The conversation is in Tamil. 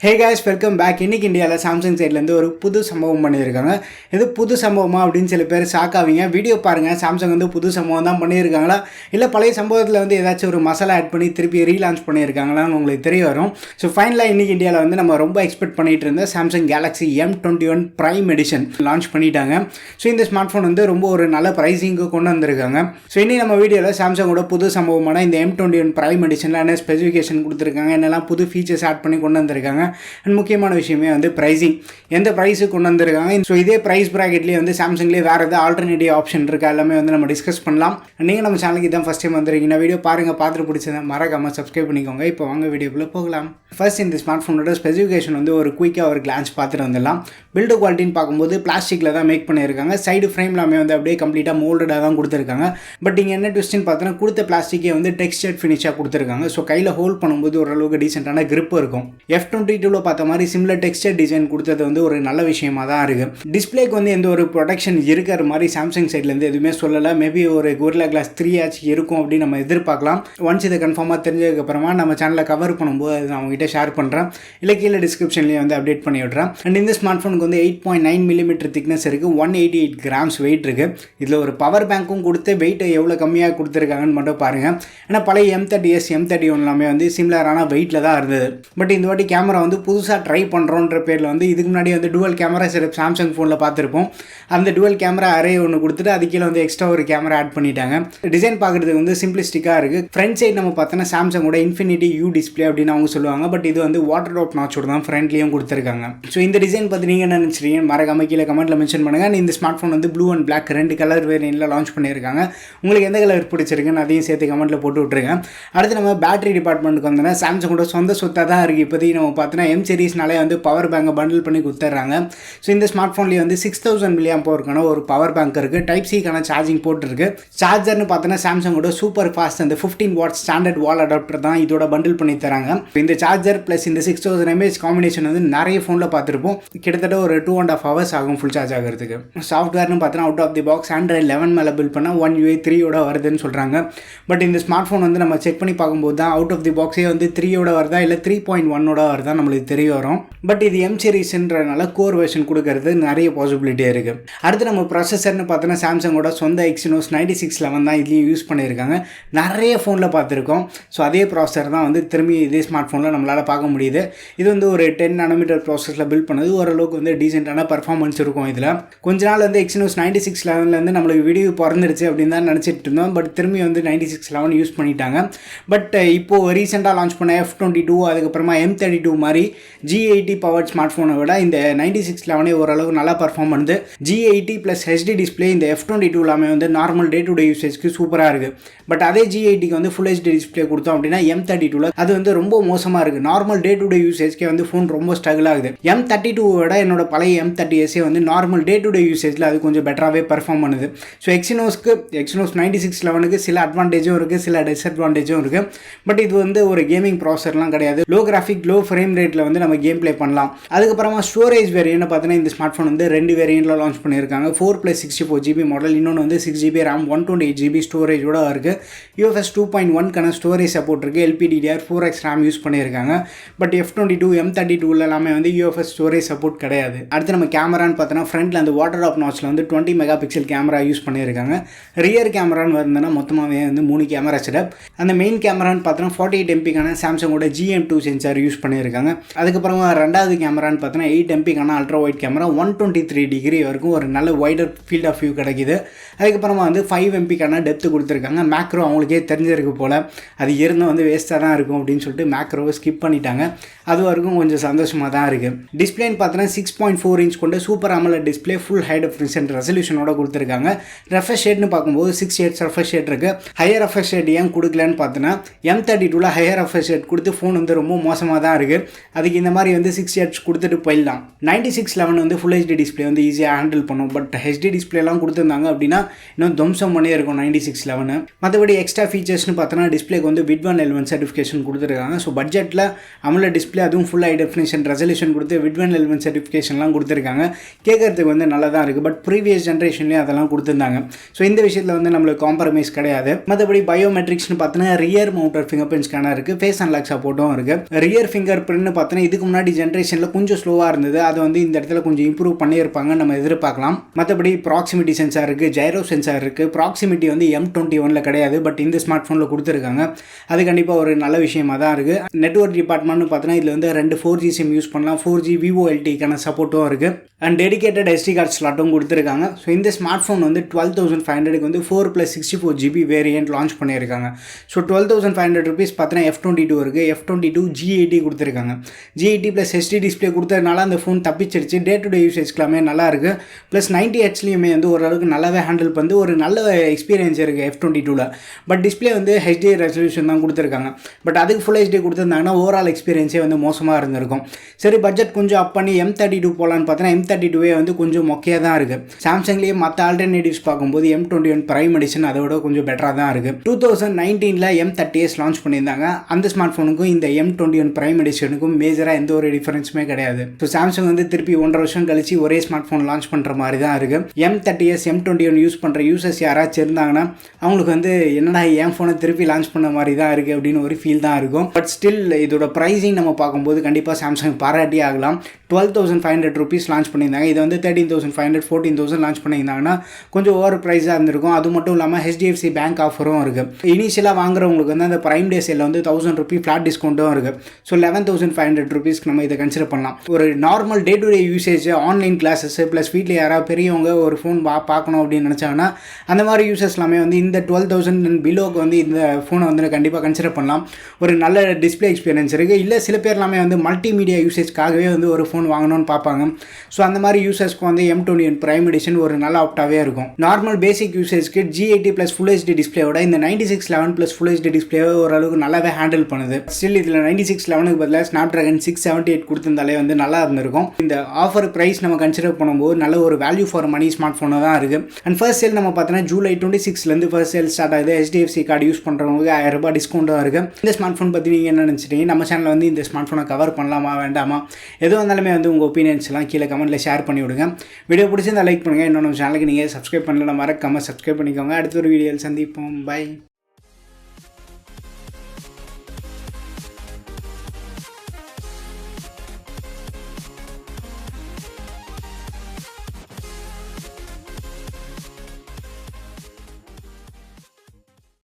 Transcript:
Hey guys, welcome back. இன்னைக்கு இந்தியாவில் சாம்சங் சைட்லேருந்து ஒரு புது சம்பவம் பண்ணியிருக்காங்க. இது புது சம்பவமா அப்படின்னு சில பேர் ஷாக் ஆவீங்க. வீடியோ பாருங்கள், சாம்சங் வந்து புது சம்பவம் தான் பண்ணியிருக்காங்களா இல்லை பழைய சம்பவத்தில் வந்து ஏதாச்சும் ஒரு மசாலா ஆட் பண்ணி திருப்பி ரீலான்ச் பண்ணியிருக்காங்களான்னு உங்களுக்கு தெரிய வரும். ஸோ ஃபைனலாக இன்றைக்கி இந்தியாவில் வந்து நம்ம ரொம்ப எக்ஸ்பெக்ட் பண்ணிட்டு இருந்த Samsung Galaxy M21 Prime Edition launch பண்ணிட்டாங்க. ஸோ இந்த ஸ்மார்ட் ஃபோன் வந்து ரொம்ப ஒரு நல்ல ப்ரைஸிங்கு கொண்டு வந்திருக்காங்க. ஸோ இனி நம்ம வீடியோவில் சாம்சங்கோட புது சம்பவமான இந்த M21 Prime Editionல என்ன ஸ்பெசிஃபிகேஷன் கொடுத்துருக்காங்க, என்னெல்லாம் புது ஃபீச்சர்ஸ் ஆட் பண்ணி கொண்டு வந்திருக்காங்க அண்ட் முக்கியமான விஷயமே வந்து ப்ரைஸிங், எந்த ப்ரைஸுக்கு கொண்டு வந்திருக்காங்க. ஸோ இதே ப்ரைஸ் ப்ராக்கெட்லேயே வந்து சாம்சங்லேயே வேறு எதாவது ஆல்டர்னேட்டிவ் ஆப்ஷன் இருக்கா எல்லாமே வந்து நம்ம டிஸ்கஸ் பண்ணலாம். நீங்கள் நம்ம சேனலுக்கு தான் ஃபஸ்ட் டைம் வந்துருக்கீங்கன்னா வீடியோ பாருங்கள், பார்த்துட்டு பிடிச்சதை மறக்காமல் சப்ஸ்கிரைப் பண்ணிக்கோங்க. இப்போ வாங்க வீடியோக்குள்ளே போகலாம். ஃபர்ஸ்ட் இந்த ஸ்மார்ட் ஃபோனோட ஸ்பெசிஃபிகேஷன் வந்து ஒரு குயிக்காக ஒரு கிளான்ஸ் பார்த்துட்டு வந்துடலாம். பில்டு குவாலிட்டின்னு பார்க்கும்போது பிளாஸ்டிக்கில் தான் மேக் பண்ணியிருக்காங்க. சைடு ஃப்ரேம்லாமே வந்து அப்படியே கம்ப்ளீட்டாக மோல்டாக தான் கொடுத்துருக்காங்க. பட் இங்கே என்ன ட்விஸ்ட்னு பார்த்தோன்னா கொடுத்த பிளாஸ்டிக்கே வந்து டெக்ஸ்டர்ட் ஃபினிஷாக கொடுத்துருக்காங்க. ஸோ கையில் ஹோல்ட் பண்ணும்போது ஓரளவுக்கு டீசெண்டான கிரிப் இருக்கும். F22 பார்த்த மாதிரி சிமிலர் டெக்ஸ்டர் டிசைன் கொடுத்தது வந்து ஒரு நல்ல விஷயமா தான் இருக்குது. டிஸ்பிளேக்கு வந்து எந்த ஒரு ப்ரொடெக்ஷன் இருக்கிற மாதிரி சாம்சங் சைட்லேருந்து எதுவுமே சொல்லலை. மேபி ஒரு Gorilla Glass 3 ஆச்சு இருக்கும் அப்படின்னு நம்ம எதிர்பார்க்கலாம். ஒன்ஸ் இதை கன்ஃபார்மாக தெரிஞ்சதுக்கப்புறமா நம்ம சேனலில் கவர் பண்ணும்போது அது நான் அவங்ககிட்ட ஷேர் பண்ணுறேன், இல்லை கீழே டிஸ்கிரிப்ஷன்லேயே வந்து அப்டேட் பண்ணி விட்றேன். அண்ட் இந்த ஸ்மார்ட் ஃபோனுக்கு வந்து 8.9 mm திக்னஸ் இருக்குது, 188 grams வெயிட் இருக்குது. இதில் ஒரு பவர் பேங்க்கும் கொடுத்து வெயிட்டை எவ்வளோ கம்மியாக கொடுத்துருக்காங்கன்னு மட்டும் பாருங்கள். ஏன்னா பழைய M30s M31 எல்லாமே வந்து சிமிலரான வெயிட்டில் தான் இருந்தது. பட் இந்த வாட்டி கேமரா வந்து புதுசாக ட்ரை பண்ணுறோன்ற பேரில் வந்து இதுக்கு முன்னாடி வந்து டுவல் கேமரா செட்டப் சாம்சங் ஃபோனில் பார்த்துருப்போம். அந்த டுவல் கேமரா அரே ஒன்று கொடுத்துட்டு அது கீழே வந்து எக்ஸ்ட்ரா ஒரு கேமரா ஆட் பண்ணிட்டாங்க. டிசைன் பார்க்குறதுக்கு வந்து சிம்பிளிஸ்டிக்காக இருக்குது. ஃப்ரண்ட் சைட் நம்ம பார்த்தோன்னா சாம்சங்கோட இன்ஃபினிட்டி யூ டிஸ்பிளே அப்படின்னு அவங்க சொல்லுவாங்க. பட் இது வந்து வாட்டர் ட்ராப் நாச்சோட தான் ஃப்ரண்ட்லேயும் கொடுத்துருக்காங்க. ஸோ இந்த டிசைன் பற்றி நீங்கள் என்ன நினச்சிருக்கீங்க மறக்காம கீழே கமெண்ட்டில் மென்ஷன் பண்ணுங்கள். இந்த ஸ்மார்ட் ஃபோன் வந்து ப்ளூ அண்ட் பிளாக் ரெண்டு கலர் வேரியன்ட்டில் லான்ச் பண்ணியிருக்காங்க. உங்களுக்கு எந்த கலர் பிடிச்சிருக்குன்னு அதையும் சேர்த்து கமெண்ட்டில் போட்டு விட்ருங்க. அடுத்து நம்ம பேட்டரி டிபார்ட்மெண்ட்டுக்கு வந்தோன்னா சாம்சங்கோட சொந்த சொத்தாக தான் இருக்குது. இப்போதைக்கு நம்ம பார்த்தோன்னா M சீரிஸ்னாலே வந்து பவர் பேங்கை பண்டில் பண்ணி கொடுத்துட்றாங்க. ஸோ இந்த ஸ்மார்ட் ஃபோன்லேயே வந்து 6000 mAh ஒரு பவர் பேங்க் இருக்குது. டைப் சிக்கான சார்ஜிங் போர்ட் இருக்குது. சார்ஜர்னு பார்த்தோன்னா சாம்சங்கோட சூப்பர் ஃபாஸ்ட் அந்த 15 வாட் ஸ்டாண்டர்ட் வால் அடாப்டர் தான் இதோட பண்டில் பண்ணி தராங்க. இந்த சார்ஜர் ப்ளஸ் இந்த 6000 mAh காம்பினேஷன் வந்து நிறைய ஃபோனில் பார்த்துருப்போம். கிட்டத்தட்ட ஒரு 2.5 hours ஆகும் ஃபுல் சார்ஜ் ஆகிறதுக்கு. சாஃப்ட்வேர்னு பார்த்தோன்னா out of the box Android 11 மேலே பில் பண்ணால் 1 UI 3யோட வருதுன்னு சொல்கிறாங்க. பட் இந்த ஸ்மார்ட் ஃபோன் வந்து நம்ம செக் பண்ணி பார்க்கும்போது தான் அவுட் ஆஃப் தி பாக்ஸே வந்து 3யோட வருதா இல்லை 3.1ஓட வருதா நம்மளுக்கு தெரிய வரும். பட் இது M சீரிஸ்ன்றனால கோர் வெர்ஷன் கொடுக்கறது நிறைய பாசிபிலிட்டியாக இருக்குது. அடுத்து நம்ம ப்ராசஸர்னு பார்த்தோன்னா சாம்சங்கோட சொந்த Exynos 9611 தான் இதுலேயும் யூஸ் பண்ணியிருக்காங்க. நிறைய ஃபோனில் பார்த்துருக்கோம். ஸோ அதே ப்ராசஸர் தான் வந்து திரும்பி இதே ஸ்மார்ட் ஃபோனில் நம்மளால் பார்க்க முடியுது. இது வந்து ஒரு 10 nm ப்ராசஸில் பில்ட் பண்ணது. ஓரளவுக்கு வந்து டீசெண்டான பர்ஃபார்மன்ஸ் இருக்கும். இதில் கொஞ்ச நாள் வந்து Exynos 9611 நம்மளுக்கு வீடியோ பிறந்துருச்சு அப்படின்னு தான் நினச்சிட்டு இருந்தோம். பட் திரும்பி வந்து 9611 யூஸ் பண்ணிட்டாங்க. பட் இப்போது ரீசெண்டாக லான்ச் பண்ண F22 அதுக்கப்புறமா M32 மாதிரி G80 பவர்ட் ஸ்மார்ட் ஃபோனை விட இந்த 9611 ஓரளவு நல்லா பர்ஃபார்ம் பண்ணுது. G80 ப்ளஸ் HD டிஸ்பிளே இந்த F22 எல்லாமே வந்து நார்மல் டே டு டே யூசேஜ்க்கு சூப்பராக இருக்குது. பட் அதே G80க்கு வந்து ஃபுல் HD டிஸ்பிளே கொடுத்தோம் அப்படின்னா M32 அது வந்து ரொம்ப மோசமாக இருக்குது. நார்மல் டே டு டே யூசேஜ்க்கே வந்து ஃபோன் ரொம்ப ஸ்ட்ரகிள் ஆகுது. M32 விட என்னோட பழைய M30s வந்து நார்மல் டே டு டே யூசேஜில் அது கொஞ்சம் பெட்டராகவே பர்ஃபார்ம் பண்ணுது. ஸோ Exynos 9611க்கு சில அட்வான்டேஜும் இருக்குது, சில டிஸ்அட்வான்டேஜும் இருக்குது. பட் இது வந்து ஒரு கேமிங் ப்ராசஸர்லாம் கிடையாது. லோ கிராஃபிக் லோ ஃப்ரேம் ரேட்டில் வந்து நம்ம கேம் ப்ளே பண்ணலாம். அதுக்கப்புறமா ஸ்டோரேஜ் வேரியன்ட் பார்த்தீங்கன்னா இந்த ஸ்மார்ட் ஃபோன் வந்து 2 வேரியண்ட்டில் லான்ச் பண்ணியிருக்காங்க. 4+64GB மாடல், இன்னொன்று வந்து 6GB RAM 128GB ஸ்டோரேஜோட இருக்குது. UFS 2.1க்கான ஸ்டோரேஜ் சப்போர்ட் இருக்குது. LPDDR4X RAM யூஸ் பண்ணியிருக்காங்க. பட் F22 M32 எல்லாமே வந்து UFS ஸ்டோரேஜ் சப்போர்ட் கிடையாது. அடுத்து நம்ம கேமரான்னு பார்த்தோன்னா ஃப்ரண்ட்டில் அந்த வாட்டர் ட்ராப் நாச்சில் வந்து 20 MP கேமரா யூஸ் பண்ணியிருக்காங்க. ரியர் கேமரான்னு வந்தோன்னா மொத்தமாகவே வந்து 3 கேமரா செட்டப். அந்த மெயின் கேமரான்னு பார்த்தோன்னா 48 MP சாம்சங்கோட GM2 சென்சார் யூஸ் பண்ணியிருக்காங்க. அதுக்கப்புறமா ரெண்டாவது கேமரான்னு பார்த்தோன்னா 8 MP ultra wide camera 123 degree வரைக்கும் ஒரு நல்ல வைடர் ஃபீல்ட் ஆஃப் வியூ கிடைக்குது. அதுக்கப்புறமா வந்து 5 MP டெப்த்து கொடுத்துருக்காங்க. மேக்ரோ அவங்களுக்கே தெரிஞ்சிருக்கு போல், அது இருந்தும் வந்து வேஸ்ட்டாக தான் இருக்கும் அப்படின்னு சொல்லிட்டு மேக்ரோவை ஸ்கிப் பண்ணிட்டாங்க. அது வரைக்கும் கொஞ்சம் சந்தோஷமாக தான் இருக்குது. டிஸ்பிளேன்னு பார்த்தோன்னா 6.4 inch கொண்ட super AMOLED display full high definition ரெசல்யூஷனோட கொடுத்துருக்காங்க. ரெஃப்ரெஷ் ரேட்னு பார்க்கும்போது 6 Hz ரெஃப்ரெஷ் ரேட் இருக்குது. ஹையர் ரெஃப்ரெஷ் ரேட் ஏன் கொடுக்கலன்னு பார்த்தோன்னா M32 ஹையர் ரெஃப்ரெஷ் ரேட் கொடுத்து ஃபோன் வந்து ரொம்ப மோசமாக தான் இருக்குது. அதுக்கு இந்த மாதிரி வந்து 6 Hz கொடுத்துட்டு போயிடலாம். 9611 வந்து ஃபுல் HD டிஸ்பிளே வந்து ஈஸியாக ஹேண்டில் பண்ணும். பட் HD டிஸ்பிளேலாம் கொடுத்துருந்தாங்க அப்படின்னா இன்னும் துவம்சம் பண்ணி இருக்கும் 9611. மற்றபடி எக்ஸ்ட்ரா ஃபீச்சர்ஸ்னு பார்த்தோன்னா டிஸ்பிளேக்கு வந்து VID1L1 சர்டிஃபிகேஷன் கொடுத்துருக்காங்க. ஸோ பட்ஜெட்டில் AMOLED டிஸ்பிளே அதுவும் ஃபுல் ஹை டெஃபினிஷன் ரெசல்யூஷன் கொடுத்து VID1L1 சர்டிஃபிகேஷன்லாம் கொடுத்துருக்காங்க. கேட்கறதுக்கு வந்து நல்லா தான் இருக்குது. பட் ப்ரீவியஸ் ஜென்ரேஷன்லேயும் அதெல்லாம் கொடுத்துருந்தாங்க. ஸோ இந்த விஷயத்தில் வந்து நம்மளுக்கு காம்ப்ரமைஸ் கிடையாது. மற்றபடி பயோமெட்ரிக்ஸ்னு பார்த்தோன்னா rear mounted finger print scanner இருக்குது. ஃபேஸ் அன்லாக் சப்போர்ட்டும் இருக்குது. ரியர் ஃபிங்கர் பிரிண்ட் பார்த்தோன்னா இதுக்கு முன்னாடி ஜென்ரேஷனில் கொஞ்சம் ஸ்லோவாக இருந்தது. அதை வந்து இந்த இடத்துல கொஞ்சம் இம்ப்ரூவ் பண்ணியிருப்பாங்க நம்ம எதிர்பார்க்கலாம். மற்றபடி ப்ராக்சிமிட்டி சென்சார் இருக்குது, ஜைரோ சென்சார் இருக்குது. ப்ராக்சிமிட்டி வந்து M21 கிடையாது, பட் இந்த ஸ்மார்ட் ஃபோனில் கொடுத்துருக்காங்க. அது கண்டிப்பாக ஒரு நல்ல விஷயமாக தான் இருக்குது. நெட்வொர்க் டிபார்ட்மெண்ட்னு பார்த்தோன்னா இதில் வந்து 2 4G சிம் யூஸ் பண்ணலாம். 4G VoLTக்கான சப்போர்ட்டும் இருக்குது. அண்ட் டெடிகேட்டட் SD கார்டு ஸ்லாட்டும் கொடுத்துருக்காங்க. ஸோ இந்த ஸ்மார்ட் ஃபோன் வந்து 12,500க்கு வந்து 4+64GB வேரியன்ட் லான்ச் பண்ணியிருக்காங்க. ஸோ 12,500 ருபீஸ் பார்த்தீங்கன்னா F22 இருக்குது. F22 G80 கொடுத்துருக்காங்க. G80 + HD டிஸ்பிளே கொடுத்ததுனால அந்த ஃபோன் தப்பிச்சிருச்சு. டே டு டே யூசேஜ்க்கெல்லாமே நல்லா இருக்குது. ப்ளஸ் 90Hலையுமே வந்து ஓரளவுக்கு நல்லாவே ஹேண்டில் பண்ணி ஒரு நல்ல எக்ஸ்பீரியன்ஸ் இருக்குது F22ல். பட் டிஸ்பிளே வந்து HD ரெசல்யூஷன் தான் கொடுத்துருக்காங்க. பட் அதுக்கு ஃபுல் HD கொடுத்துருந்தாங்கன்னா ஓவரால் எக்ஸ்பீரியன்ஸே வந்து மோசமாக இருந்திருக்கும். சரி, பட்ஜெட் கொஞ்சம் அப் பண்ணி M32 போகலான்னு பார்த்தீங்கன்னா M32 வந்து கொஞ்சம் மொக்கையாக தான் இருக்குது. சாம்சங்லேயே மற்ற ஆல்டர்னேட்டிவ்ஸ் பார்க்கும்போது M21 Prime Edition அதை விட கொஞ்சம் பெட்டராக தான் இருக்குது. 2019ல் M30s லான்ச் பண்ணியிருந்தாங்க. அந்த ஸ்மார்ட் ஃபோனுக்கும் இந்த M21 Prime Editionக்கும் மேஜராக எந்த ஒரு டிஃபரன்ஸுமே கிடையாது. ஸோ சாம்சங் வந்து திருப்பி 1.5 வருஷம் கழிச்சு ஒரே ஸ்மார்ட் ஃபோன் லான்ச் பண்ணுற மாதிரி தான் இருக்குது. M30s M21 யூஸ் பண்ணுற யூசர்ஸ் யாராச்சும் இருந்தாங்கன்னா அவங்களுக்கு வந்து என்னடா என் ஃபோனை திருப்பி லான்ச் பண்ண மாதிரி தான் இருக்குது அப்படின்னு ஒரு ஃபீல் தான் இருக்கும். பட் ஸ்டில் இதோட ப்ரைஸிங் நம்ம பார்க்கும்போது கண்டிப்பாக சாம்சங் பாராட்டி ஆகலாம். 12,500 ருபீஸ் லான்ச் பண்ணியிருந்தாங்க. இது வந்து 13,500 14,000 லான்ச் பண்ணியிருந்தாங்கன்னா கொஞ்சம் ஓவர் ப்ரைஸாக இருந்திருக்கும். அது மட்டும் இல்லாமல் HDFC பேங்க் ஆஃபரும் இருக்குது. இனிஷியலாக வாங்குறவங்களுக்கு வந்து அந்த ப்ரைம் டே சேலில் வந்து 1,000 ருபீஸ் ஃப்ளாட் டிஸ்கவுண்ட்டும் இருக்குது. ஸோ 11,500 ருபீஸ்க்கு நம்ம இதை கன்சிடர் பண்ணலாம். ஒரு normal day to day usage, online classes plus வீட்டில் யாராவது பெரியவங்க ஒரு ஃபோன் பார்க்கணும் அப்படின்னு நினச்சாங்கன்னா அந்த மாதிரி யூசர்ஸ் எல்லாமே வந்து இந்த 12,000 பிலோக்கு வந்து இந்த ஃபோனை வந்து கண்டிப்பாக கன்சிடர் பண்ணலாம். ஒரு நல்ல டிஸ்பிளே எக்ஸ்பீரியன்ஸ் இருக்குது. இல்லை சில பேர் எல்லாமே வந்து மல்டிமீடியா யூசேஜ்க்காகவே வந்து ஒரு ஃபோன் வாங்கணும்னு பார்ப்பாங்க. ஸோ அந்த மாதிரி யூசர்ஸ்க்கு வந்து M21 Prime Edition ஒரு நல்ல ஆப்டாகவே இருக்கும். நார்மல் பேசிக் யூசேஜ்க்கு G80 + Full HD டிஸ்பிளேயோட இந்த 9611 + Full HD டிஸ்பிளேவை ஓரளவுக்கு நல்லாவே ஹேண்டில் பண்ணுது. ஸ்டில் இதில் 9611க்கு பதிலாக Snapdragon 678 கொடுத்திருந்தாலே வந்து நல்லா இருந்திருக்கும். இந்த ஆஃபர் ப்ரைஸ் நம்ம கன்சிடர் பண்ணும்போது நல்ல ஒரு வேல்யூ ஃபார் மணி ஸ்மார்ட் ஃபோனாக தான் இருக்குது. அண்ட் ஃபர்ஸ்ட் சேல் நம்ம பார்த்தோன்னா July 26லேருந்து ஃபர்ஸ்ட் சேல் ஸ்டார்ட் ஆகுது. HDFC கார்டு யூஸ் பண்ணுறவங்களுக்கு 1000 ரூபாய் டிஸ்கவுண்ட்டாக இருக்குது. இந்த ஸ்மார்ட் ஃபோன் பற்றி நீங்கள் என்ன நினச்சிட்டீங்க? நம்ம சேனலில் வந்து இந்த ஸ்மார்ட் ஃபோனை கவர் பண்ணலாமா வேண்டாமா, எதுவும் இருந்தாலுமே வந்து உங்கள் ஒப்பீனியன்ஸ்லாம் கீழே கமெண்ட்டில் ஷேர் பண்ணி விடுங்க. வீடியோ பிடிச்சிருந்தா லைக் பண்ணுங்கள். இன்னொன்று சேனலுக்கு நீங்கள் சப்ஸ்கிரைப் பண்ணலாம், மறக்காமல் சப்ஸ்கிரைப் பண்ணிக்கோங்க. அடுத்த ஒரு வீடியோவில் சந்திப்போம். பை.